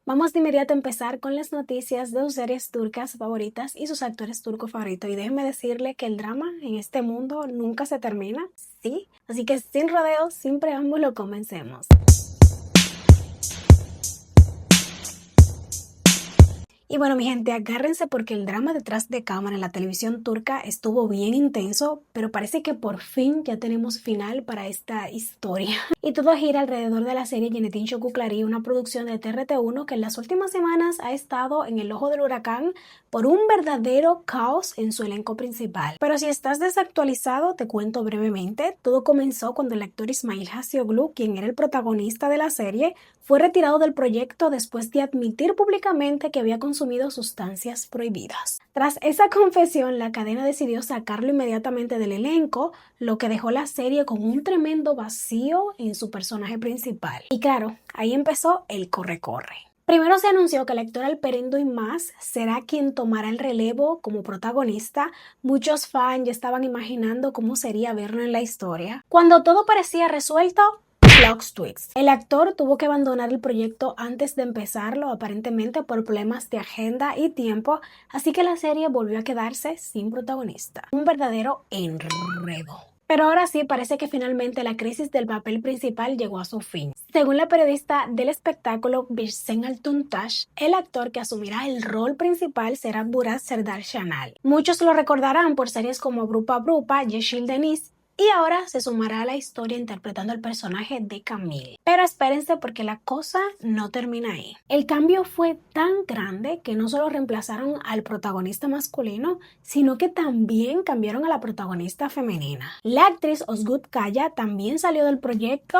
Vamos de inmediato a empezar con las noticias de sus series turcas favoritas y sus actores turcos favoritos. Y déjenme decirle que el drama en este mundo nunca se termina, ¿sí? Así que sin rodeos, sin preámbulo, comencemos. Y bueno, mi gente, agárrense porque el drama detrás de cámara en la televisión turca estuvo bien intenso, pero parece que por fin ya tenemos final para esta historia. Y todo gira alrededor de la serie Yönetim Çocukları, una producción de TRT1 que en las últimas semanas ha estado en el ojo del huracán por un verdadero caos en su elenco principal. Pero si estás desactualizado, te cuento brevemente. Todo comenzó cuando el actor Ismail Hacioglu, quien era el protagonista de la serie, fue retirado del proyecto después de admitir públicamente que había consumido sustancias prohibidas. Tras esa confesión, la cadena decidió sacarlo inmediatamente del elenco, lo que dejó la serie con un tremendo vacío en su personaje principal. Y claro, ahí empezó el corre-corre. Primero se anunció que el actor Alperen Yılmaz será quien tomará el relevo como protagonista. Muchos fans ya estaban imaginando cómo sería verlo en la historia. Cuando todo parecía resuelto, plot twist. El actor tuvo que abandonar el proyecto antes de empezarlo, aparentemente por problemas de agenda y tiempo, así que la serie volvió a quedarse sin protagonista. Un verdadero enredo. Pero ahora sí, parece que finalmente la crisis del papel principal llegó a su fin. Según la periodista del espectáculo Birsen Altuntaş, el actor que asumirá el rol principal será Burak Serdar-Şanal. Muchos lo recordarán por series como Brupa Brupa, Yeşil Deniz, y ahora se sumará a la historia interpretando el personaje de Camille. Pero espérense porque la cosa no termina ahí. El cambio fue tan grande que no solo reemplazaron al protagonista masculino, sino que también cambiaron a la protagonista femenina. La actriz Özgür Kaya también salió del proyecto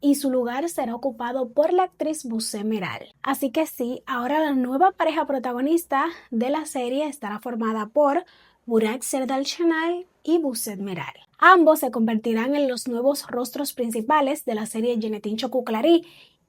y su lugar será ocupado por la actriz Buse Meral. Así que sí, ahora la nueva pareja protagonista de la serie estará formada por Burak Serdar-Şanal y Buse Meral. Ambos se convertirán en los nuevos rostros principales de la serie Yönetim Çocukları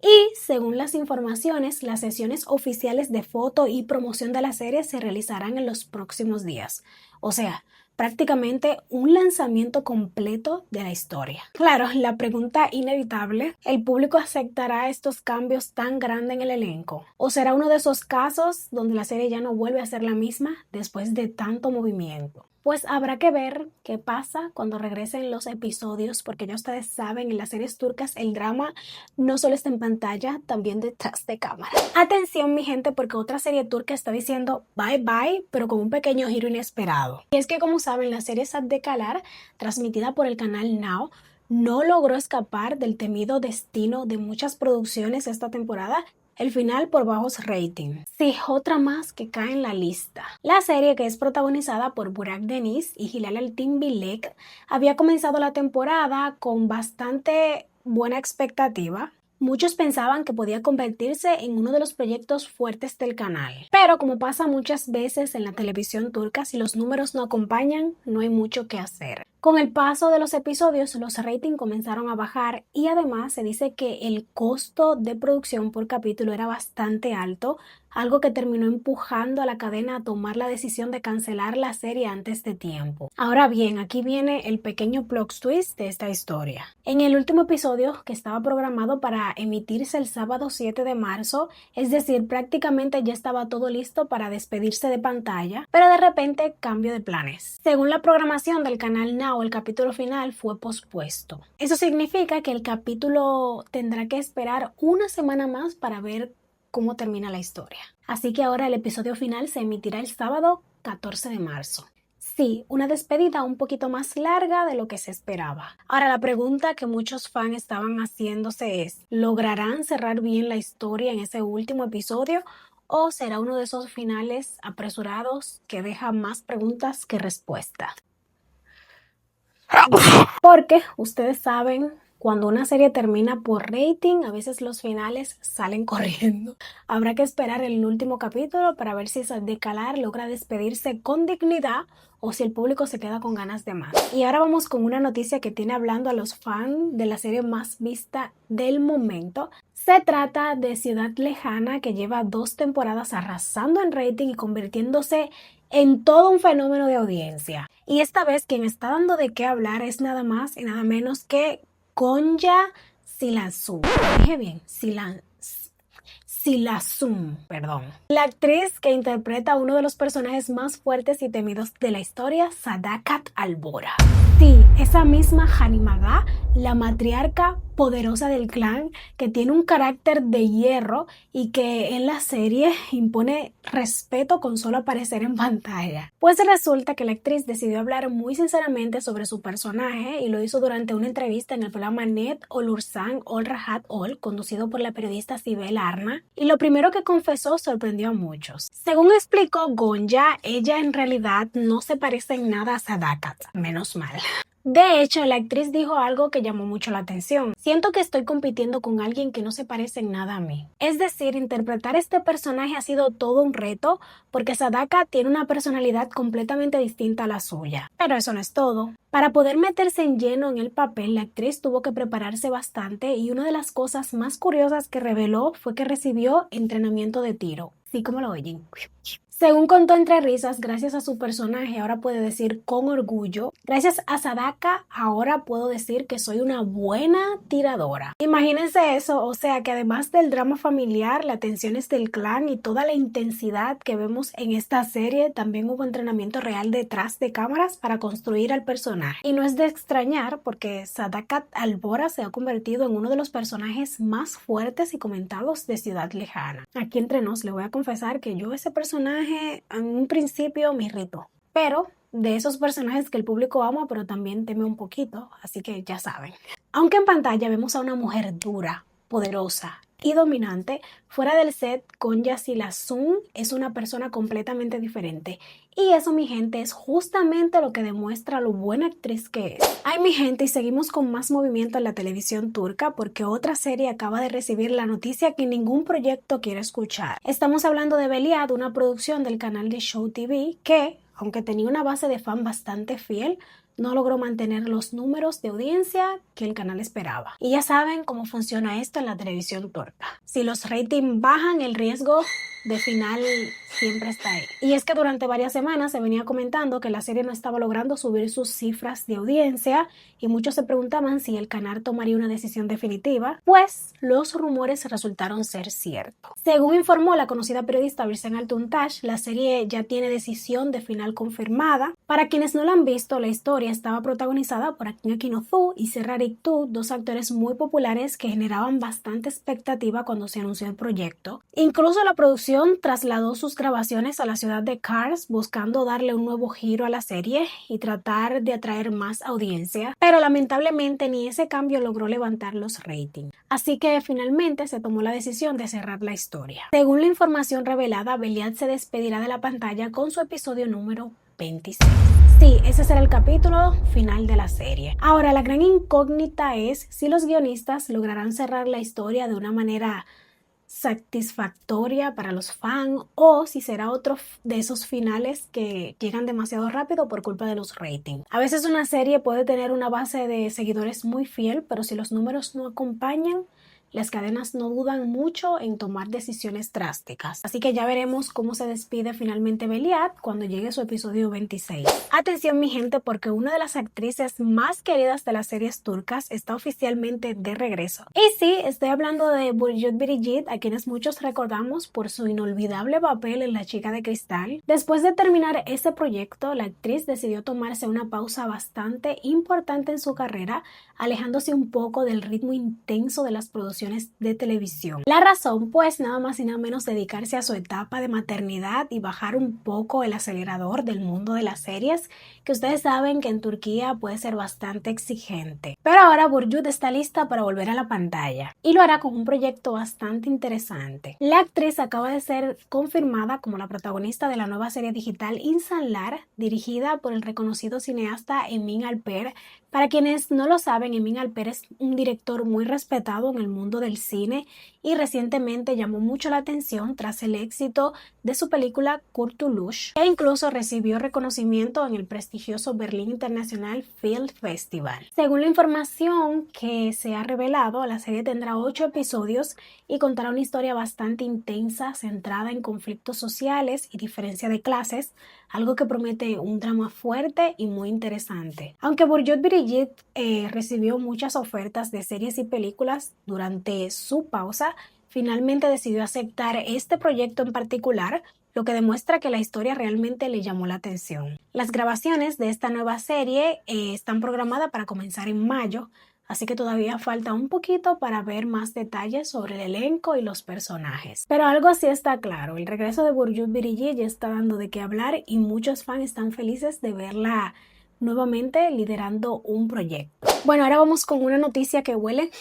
y, según las informaciones, las sesiones oficiales de foto y promoción de la serie se realizarán en los próximos días. O sea, prácticamente un lanzamiento completo de la historia. Claro, la pregunta inevitable, ¿el público aceptará estos cambios tan grandes en el elenco? ¿O será uno de esos casos donde la serie ya no vuelve a ser la misma después de tanto movimiento? Pues habrá que ver qué pasa cuando regresen los episodios, porque ya ustedes saben, en las series turcas el drama no solo está en pantalla, también detrás de cámara. Atención mi gente, porque otra serie turca está diciendo bye bye, pero con un pequeño giro inesperado. Y es que, como saben, la serie Sad de Kalar, transmitida por el canal Now, no logró escapar del temido destino de muchas producciones esta temporada, el final por bajos ratings. Sí, otra más que cae en la lista. La serie, que es protagonizada por Burak Deniz y Hilal Altınbilek, había comenzado la temporada con bastante buena expectativa. Muchos pensaban que podía convertirse en uno de los proyectos fuertes del canal. Pero como pasa muchas veces en la televisión turca, si los números no acompañan, no hay mucho que hacer. Con el paso de los episodios, los ratings comenzaron a bajar y además se dice que el costo de producción por capítulo era bastante alto, algo que terminó empujando a la cadena a tomar la decisión de cancelar la serie antes de tiempo. Ahora bien, aquí viene el pequeño plot twist de esta historia. En el último episodio, que estaba programado para emitirse el sábado 7 de marzo, es decir, prácticamente ya estaba todo listo para despedirse de pantalla, pero de repente cambio de planes. Según la programación del canal Now, el capítulo final fue pospuesto. Eso significa que el capítulo tendrá que esperar una semana más para ver cómo termina la historia. Así que ahora el episodio final se emitirá el sábado 14 de marzo. Sí, una despedida un poquito más larga de lo que se esperaba. Ahora, la pregunta que muchos fans estaban haciéndose es, ¿lograrán cerrar bien la historia en ese último episodio? ¿O será uno de esos finales apresurados que deja más preguntas que respuestas? Porque ustedes saben, cuando una serie termina por rating, a veces los finales salen corriendo. Habrá que esperar el último capítulo para ver si Sad de Kalar logra despedirse con dignidad o si el público se queda con ganas de más. Y ahora vamos con una noticia que tiene hablando a los fans de la serie más vista del momento. Se trata de Ciudad Lejana, que lleva 2 temporadas arrasando en rating y convirtiéndose en todo un fenómeno de audiencia. Y esta vez quien está dando de qué hablar es nada más y nada menos que Gonca Silansú. Lo dije bien, Silasum, perdón. La actriz que interpreta a uno de los personajes más fuertes y temidos de la historia, Sadakat Albora. Sí, esa misma Hanimaga, la matriarca poderosa del clan, que tiene un carácter de hierro y que en la serie impone respeto con solo aparecer en pantalla. Pues resulta que la actriz decidió hablar muy sinceramente sobre su personaje y lo hizo durante una entrevista en el programa Net Olursan Ol Rahat Ol, conducido por la periodista Sibel Arna, y lo primero que confesó sorprendió a muchos. Según explicó Gonja, ella en realidad no se parece en nada a Sadakat, menos mal. De hecho, la actriz dijo algo que llamó mucho la atención. Siento que estoy compitiendo con alguien que no se parece en nada a mí. Es decir, interpretar este personaje ha sido todo un reto porque Sadaka tiene una personalidad completamente distinta a la suya. Pero eso no es todo. Para poder meterse en lleno en el papel, la actriz tuvo que prepararse bastante y una de las cosas más curiosas que reveló fue que recibió entrenamiento de tiro. Sí, como lo oyen. Según contó entre risas, gracias a su personaje ahora puede decir con orgullo, gracias a Sadaka ahora puedo decir que soy una buena tiradora. Imagínense eso, o sea que además del drama familiar, las tensiones del clan y toda la intensidad que vemos en esta serie, también hubo entrenamiento real detrás de cámaras para construir al personaje. Y no es de extrañar porque Sadaka Albora se ha convertido en uno de los personajes más fuertes y comentados de Ciudad Lejana. Aquí entre nos le voy a confesar que yo ese personaje en un principio me irritó, pero de esos personajes que el público ama pero también teme un poquito, así que ya saben. Aunque en pantalla vemos a una mujer dura, poderosa y dominante, fuera del set, Gonja Silasum es una persona completamente diferente. Y eso, mi gente, es justamente lo que demuestra lo buena actriz que es. Ay, mi gente, y seguimos con más movimiento en la televisión turca porque otra serie acaba de recibir la noticia que ningún proyecto quiere escuchar. Estamos hablando de Veliad, una producción del canal de Show TV que, aunque tenía una base de fan bastante fiel, no logró mantener los números de audiencia que el canal esperaba. Y ya saben cómo funciona esto en la televisión turca. Si los ratings bajan, el riesgo de final siempre está ahí. Y es que durante varias semanas se venía comentando que la serie no estaba logrando subir sus cifras de audiencia y muchos se preguntaban si el canal tomaría una decisión definitiva, pues los rumores resultaron ser ciertos. Según informó la conocida periodista Birsen Altuntash, la serie ya tiene decisión de final confirmada. Para quienes no la han visto, la historia estaba protagonizada por Akin Akinozou y Serrar Iktu, dos actores muy populares que generaban bastante expectativa cuando se anunció el proyecto. Incluso la producción trasladó sus grabaciones a la ciudad de Kars buscando darle un nuevo giro a la serie y tratar de atraer más audiencia, pero lamentablemente ni ese cambio logró levantar los ratings. Así que finalmente se tomó la decisión de cerrar la historia. Según la información revelada, Veliad se despedirá de la pantalla con su episodio número 26. Sí, ese será el capítulo final de la serie. Ahora, la gran incógnita es si los guionistas lograrán cerrar la historia de una manera satisfactoria para los fans o si será otro de esos finales que llegan demasiado rápido por culpa de los ratings. A veces una serie puede tener una base de seguidores muy fiel, pero si los números no acompañan, las cadenas no dudan mucho en tomar decisiones drásticas. Así que ya veremos cómo se despide finalmente Veliad cuando llegue su episodio 26. Atención, mi gente, porque una de las actrices más queridas de las series turcas está oficialmente de regreso. Y sí, estoy hablando de Burcu Biricik, a quienes muchos recordamos por su inolvidable papel en La Chica de Cristal. Después de terminar ese proyecto, la actriz decidió tomarse una pausa bastante importante en su carrera, alejándose un poco del ritmo intenso de las producciones de televisión. La razón, pues, nada más y nada menos dedicarse a su etapa de maternidad y bajar un poco el acelerador del mundo de las series, que ustedes saben que en Turquía puede ser bastante exigente. Pero ahora Burcu está lista para volver a la pantalla y lo hará con un proyecto bastante interesante. La actriz acaba de ser confirmada como la protagonista de la nueva serie digital Insanlar, dirigida por el reconocido cineasta Emin Alper. Para quienes no lo saben, Emin Alper es un director muy respetado en el mundo del cine y recientemente llamó mucho la atención tras el éxito de su película Kurtuluş, e incluso recibió reconocimiento en el prestigioso Berlin International Film Festival. Según la información que se ha revelado, la serie tendrá 8 episodios y contará una historia bastante intensa centrada en conflictos sociales y diferencia de clases, algo que promete un drama fuerte y muy interesante. Aunque Burcu Biricik recibió muchas ofertas de series y películas durante su pausa, finalmente decidió aceptar este proyecto en particular, lo que demuestra que la historia realmente le llamó la atención. Las grabaciones de esta nueva serie están programadas para comenzar en mayo, así que todavía falta un poquito para ver más detalles sobre el elenco y los personajes. Pero algo sí está claro, el regreso de Burju Birigi ya está dando de qué hablar y muchos fans están felices de verla nuevamente liderando un proyecto. Bueno, ahora vamos con una noticia que huele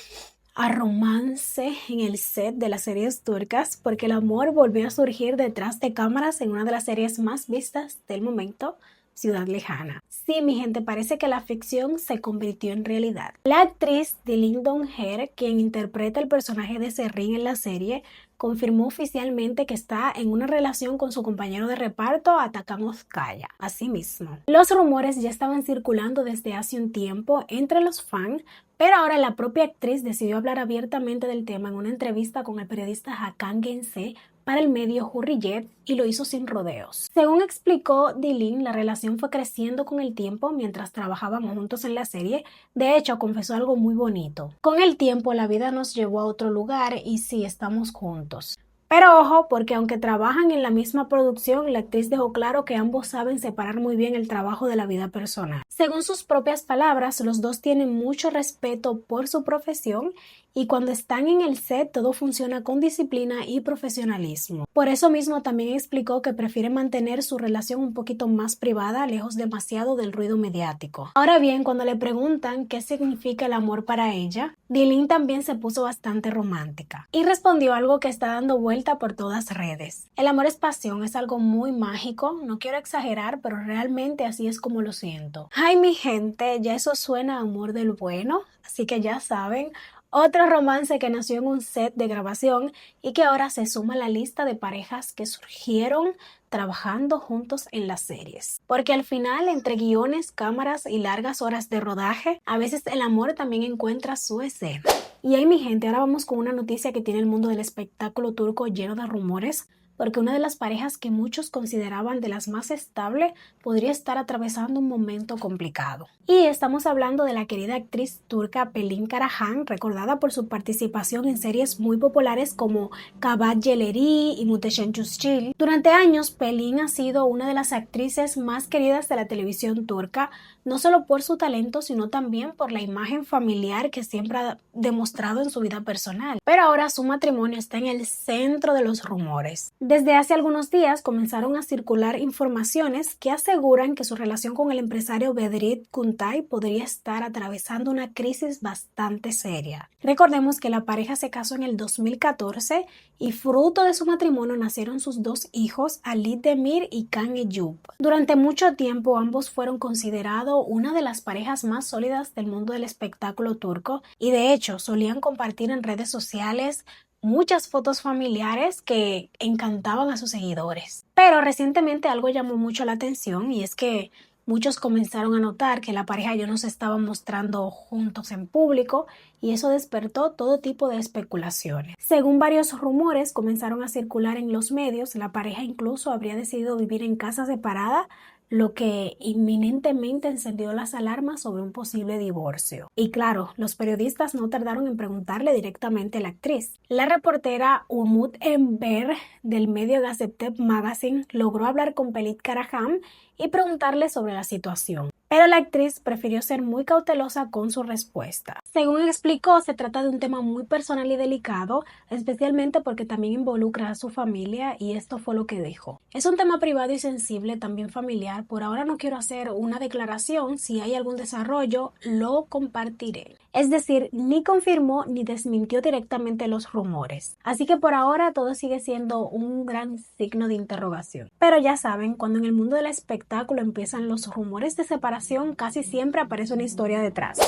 a romance en el set de las series turcas, porque el amor volvió a surgir detrás de cámaras en una de las series más vistas del momento, Ciudad Lejana. Sí, mi gente, parece que la ficción se convirtió en realidad. La actriz Dilin Dongher, quien interpreta el personaje de Serrin en la serie, confirmó oficialmente que está en una relación con su compañero de reparto, Atakan Ozkaya. Asimismo, los rumores ya estaban circulando desde hace un tiempo entre los fans, pero ahora la propia actriz decidió hablar abiertamente del tema en una entrevista con el periodista Hakan Gense para el medio Hurriyet y lo hizo sin rodeos. Según explicó Dilin, la relación fue creciendo con el tiempo mientras trabajaban juntos en la serie. De hecho, confesó algo muy bonito. Con el tiempo, la vida nos llevó a otro lugar y sí, estamos juntos. Pero ojo, porque aunque trabajan en la misma producción, la actriz dejó claro que ambos saben separar muy bien el trabajo de la vida personal. Según sus propias palabras, los dos tienen mucho respeto por su profesión y cuando están en el set todo funciona con disciplina y profesionalismo. Por eso mismo también explicó que prefiere mantener su relación un poquito más privada, lejos demasiado del ruido mediático. Ahora bien, cuando le preguntan qué significa el amor para ella, Dilin también se puso bastante romántica y respondió algo que está dando vuelta por todas redes. El amor es pasión, es algo muy mágico, no quiero exagerar, pero realmente así es como lo siento. Ay, mi gente, ya eso suena a amor del bueno, así que ya saben, otro romance que nació en un set de grabación y que ahora se suma a la lista de parejas que surgieron trabajando juntos en las series. Porque al final, entre guiones, cámaras y largas horas de rodaje, a veces el amor también encuentra su escena. Y ahí, mi gente, ahora vamos con una noticia que tiene el mundo del espectáculo turco lleno de rumores, porque una de las parejas que muchos consideraban de las más estables podría estar atravesando un momento complicado. Y estamos hablando de la querida actriz turca Pelin Karahan, recordada por su participación en series muy populares como Kabat Yeleri y Muhteşem Yüzyıl. Durante años, Pelin ha sido una de las actrices más queridas de la televisión turca, no solo por su talento, sino también por la imagen familiar que siempre ha demostrado en su vida personal. Pero ahora su matrimonio está en el centro de los rumores. Desde hace algunos días comenzaron a circular informaciones que aseguran que su relación con el empresario Bedrit Kuntay podría estar atravesando una crisis bastante seria. Recordemos que la pareja se casó en el 2014 y fruto de su matrimonio nacieron sus dos hijos, Ali Demir y Kan Eyüp. Durante mucho tiempo ambos fueron considerados una de las parejas más sólidas del mundo del espectáculo turco y de hecho solían compartir en redes sociales muchas fotos familiares que encantaban a sus seguidores. Pero recientemente algo llamó mucho la atención y es que muchos comenzaron a notar que la pareja ya no se estaba mostrando juntos en público y eso despertó todo tipo de especulaciones. Según varios rumores comenzaron a circular en los medios, la pareja incluso habría decidido vivir en casa separada, lo que inminentemente encendió las alarmas sobre un posible divorcio. Y claro, los periodistas no tardaron en preguntarle directamente a la actriz. La reportera Umut Enver del medio Gazetep Magazine logró hablar con Pelin Karahan y preguntarle sobre la situación. Pero la actriz prefirió ser muy cautelosa con su respuesta. Según explicó, se trata de un tema muy personal y delicado, especialmente porque también involucra a su familia y esto fue lo que dijo. Es un tema privado y sensible, también familiar. Por ahora no quiero hacer una declaración, si hay algún desarrollo, lo compartiré. Es decir, ni confirmó ni desmintió directamente los rumores. Así que por ahora todo sigue siendo un gran signo de interrogación. Pero ya saben, cuando en el mundo del espectáculo empiezan los rumores de separación, casi siempre aparece una historia detrás.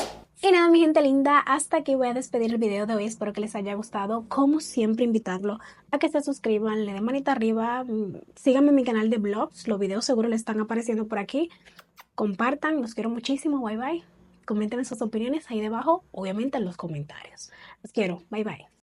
Y nada, mi gente linda, hasta aquí voy a despedir el video de hoy. Espero que les haya gustado. Como siempre, invitarlo a que se suscriban, le den manita arriba, síganme en mi canal de vlogs. Los videos seguro les están apareciendo por aquí. Compartan, los quiero muchísimo. Bye bye. Comenten sus opiniones ahí debajo, obviamente en los comentarios. Los quiero. Bye bye.